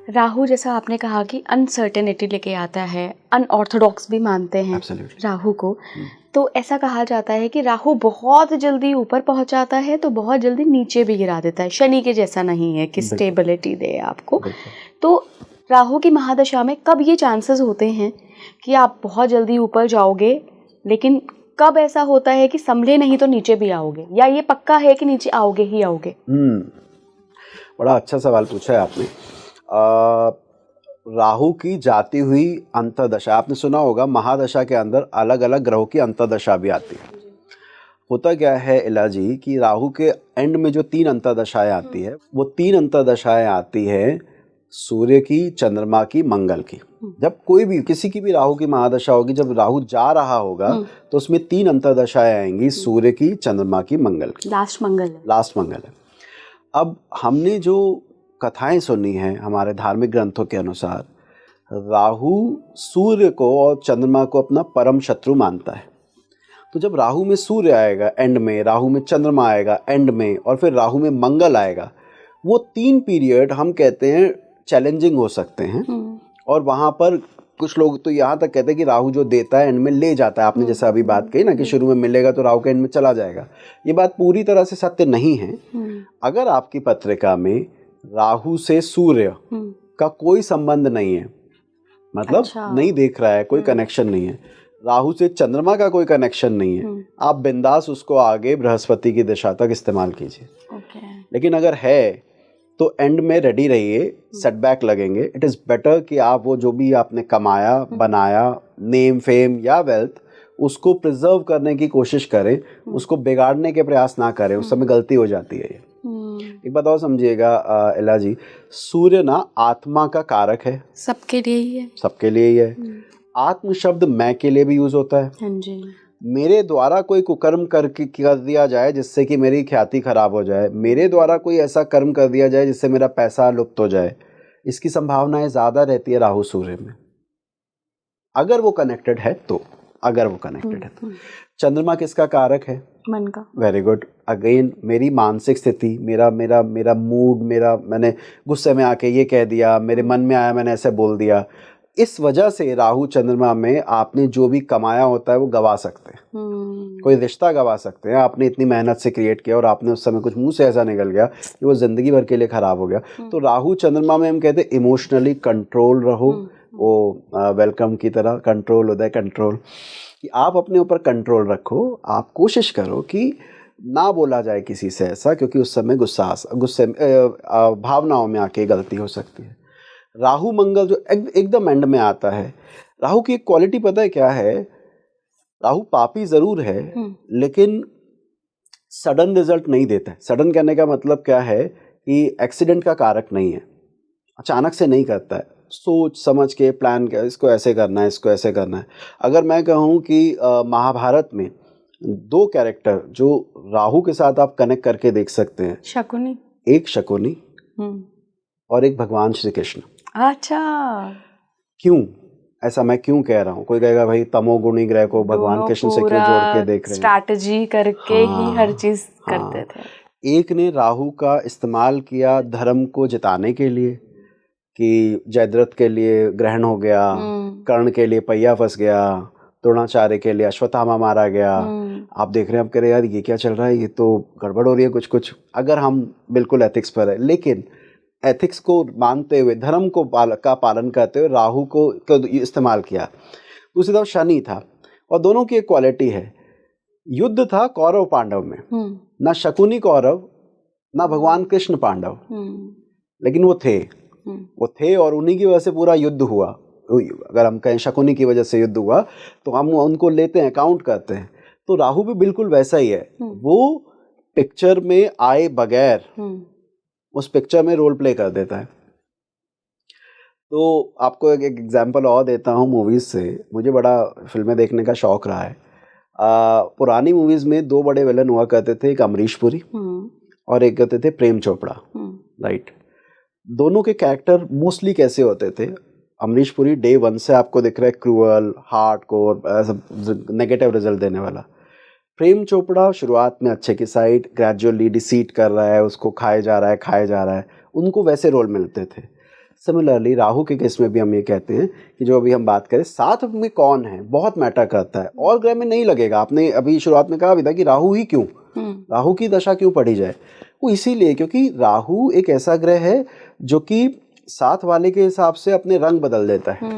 राहु जैसा आपने कहा कि अनसर्टेनिटी लेके आता है, अनऑर्थोडॉक्स भी मानते हैं राहु को। तो ऐसा कहा जाता है कि राहु बहुत जल्दी ऊपर पहुंचाता है तो बहुत जल्दी नीचे भी गिरा देता है, शनि के जैसा नहीं है कि स्टेबिलिटी दे आपको। तो राहु की महादशा में कब ये चांसेस होते हैं कि आप बहुत जल्दी ऊपर जाओगे, लेकिन कब ऐसा होता है कि संभले नहीं तो नीचे भी आओगे, या ये पक्का है कि नीचे आओगे ही आओगे? बड़ा अच्छा सवाल पूछा है आपने। राहु की जाती हुई अंतर्दशा, आपने सुना होगा महादशा के अंदर अलग अलग ग्रहों की अंतर्दशा भी आती है। होता क्या है इला जी कि राहु के एंड में जो 3 अंतर्दशाएं आती है, वो 3 अंतर्दशाएं आती है सूर्य की, चंद्रमा की, मंगल की। जब कोई भी किसी की भी राहु की महादशा होगी, जब राहु जा रहा होगा तो उसमें 3 अंतर्दशाएं आएंगी, सूर्य की, चंद्रमा की, मंगल की। लास्ट मंगल है। अब हमने जो कथाएं सुनी हैं हमारे धार्मिक ग्रंथों के अनुसार, राहु सूर्य को और चंद्रमा को अपना परम शत्रु मानता है। तो जब राहु में सूर्य आएगा एंड में, राहु में चंद्रमा आएगा एंड में, और फिर राहु में मंगल आएगा, वो 3 पीरियड हम कहते हैं चैलेंजिंग हो सकते हैं। और वहाँ पर कुछ लोग तो यहाँ तक कहते हैं कि राहु जो देता है एंड में ले जाता है। आपने जैसा अभी बात कही ना कि शुरू में मिलेगा तो राहु के एंड में चला जाएगा, ये बात पूरी तरह से सत्य नहीं है। अगर आपकी पत्रिका में राहु से सूर्य का कोई संबंध नहीं है, मतलब नहीं देख रहा है, कोई कनेक्शन नहीं है, राहु से चंद्रमा का कोई कनेक्शन नहीं है, आप बिंदास उसको आगे बृहस्पति की दिशा तक इस्तेमाल कीजिए। लेकिन अगर है तो एंड में रेडी रहिए, सेटबैक लगेंगे। इट इज़ बेटर कि आप वो जो भी आपने कमाया, बनाया, नेम फेम या वेल्थ, उसको प्रिजर्व करने की कोशिश करें, उसको बिगाड़ने के प्रयास ना करें। उस समय गलती हो जाती है। एक बात और समझिएगा इला जी, सूर्य ना आत्मा का कारक है, सबके लिए ही है। आत्म शब्द मैं के लिए भी यूज होता है। हाँ जी। मेरे द्वारा कोई कुकर्म कर दिया जाए जिससे कि मेरी ख्याति खराब हो जाए, मेरे द्वारा कोई ऐसा कर्म कर दिया जाए जिससे मेरा पैसा लुप्त हो जाए, इसकी संभावनाएं ज्यादा रहती है राहु सूर्य में, अगर वो कनेक्टेड है तो। चंद्रमा किसका कारक है? मन का। Very good. अगेन मेरी मानसिक स्थिति, मेरा मूड, मैंने गुस्से में आके ये कह दिया, मेरे मन में आया मैंने ऐसे बोल दिया, इस वजह से राहु चंद्रमा में आपने जो भी कमाया होता है वो गवा सकते हैं। कोई रिश्ता गवा सकते हैं, आपने इतनी मेहनत से क्रिएट किया और आपने उस समय कुछ मुंह से ऐसा निकल गया कि वो जिंदगी भर के लिए खराब हो गया। तो राहु चंद्रमा में हम कहते हैं इमोशनली कंट्रोल रहो, वो वेलकम की तरह कंट्रोल होता है, कंट्रोल कि आप अपने ऊपर कंट्रोल रखो। आप कोशिश करो कि ना बोला जाए किसी से ऐसा, क्योंकि उस समय गुस्से भावनाओं में आके गलती हो सकती है। राहु मंगल जो एकदम एंड में आता है, राहु की एक क्वालिटी पता है क्या है? राहु पापी जरूर है लेकिन सडन रिजल्ट नहीं देता है। सडन कहने का मतलब क्या है कि एक्सीडेंट का कारक नहीं है, अचानक से नहीं करता है, सोच समझ के प्लान किया, इसको ऐसे करना है, इसको ऐसे करना है। अगर मैं कहूँ कि महाभारत में 2 कैरेक्टर जो राहु के साथ आप कनेक्ट करके देख सकते हैं, शकुनी, एक शकुनी और एक भगवान श्री कृष्ण। अच्छा, क्यों ऐसा मैं क्यों कह रहा हूँ? कोई कहेगा भाई तमोगुणी ग्रह को भगवान कृष्ण से क्यों जोड़ के देख रहे हैं? स्ट्रैटेजी करके ही हर चीज करते थे। एक ने राहु का इस्तेमाल किया धर्म को जिताने के लिए कि जयद्रथ के लिए ग्रहण हो गया, कर्ण के लिए पहिया फंस गया, द्रोणाचार्य के लिए अश्वत्थामा मारा गया। आप देख रहे हैं, आप कह रहे यार ये क्या चल रहा है, ये तो गड़बड़ हो रही है कुछ। अगर हम बिल्कुल एथिक्स पर है, लेकिन एथिक्स को मानते हुए, धर्म को का पालन करते हुए राहु को इस्तेमाल किया। दूसरी तरफ शनि था, और दोनों की एक क्वालिटी है, युद्ध था कौरव पांडव में, ना शकुनी कौरव ना भगवान कृष्ण पांडव, लेकिन वो थे और उन्हीं की वजह से पूरा युद्ध हुआ। अगर हम कहें शकुनी की वजह से युद्ध हुआ तो हम उनको लेते हैं, काउंट करते हैं। तो राहु भी बिल्कुल वैसा ही है, वो पिक्चर में आए बगैर उस पिक्चर में रोल प्ले कर देता है। तो आपको एक एग्जांपल और देता हूँ मूवीज से। मुझे बड़ा फिल्में देखने का शौक रहा है। पुरानी मूवीज में 2 बड़े विलन हुआ करते थे, एक अमरीश पुरी और एक कहते थे प्रेम चोपड़ा, राइट। दोनों के कैरेक्टर मोस्टली कैसे होते थे? अमरीश पुरी डे 1 से आपको दिख रहा है क्रूअल, हार्डकोर, नेगेटिव रिजल्ट देने वाला। प्रेम चोपड़ा शुरुआत में अच्छे की साइड, ग्रेजुअली डिसीट कर रहा है, उसको खाए जा रहा है। उनको वैसे रोल मिलते थे। सिमिलरली राहु के केस में भी हम ये कहते हैं कि जो अभी हम बात करें साथ में कौन है बहुत मैटर करता है, और ग्रह में नहीं लगेगा। आपने अभी शुरुआत में कहा भी था कि राहु ही क्यों, राहु की दशा क्यों पढ़ी जाए, वो इसीलिए क्योंकि राहु एक ऐसा ग्रह है जो कि साथ वाले के हिसाब से अपने रंग बदल देता है।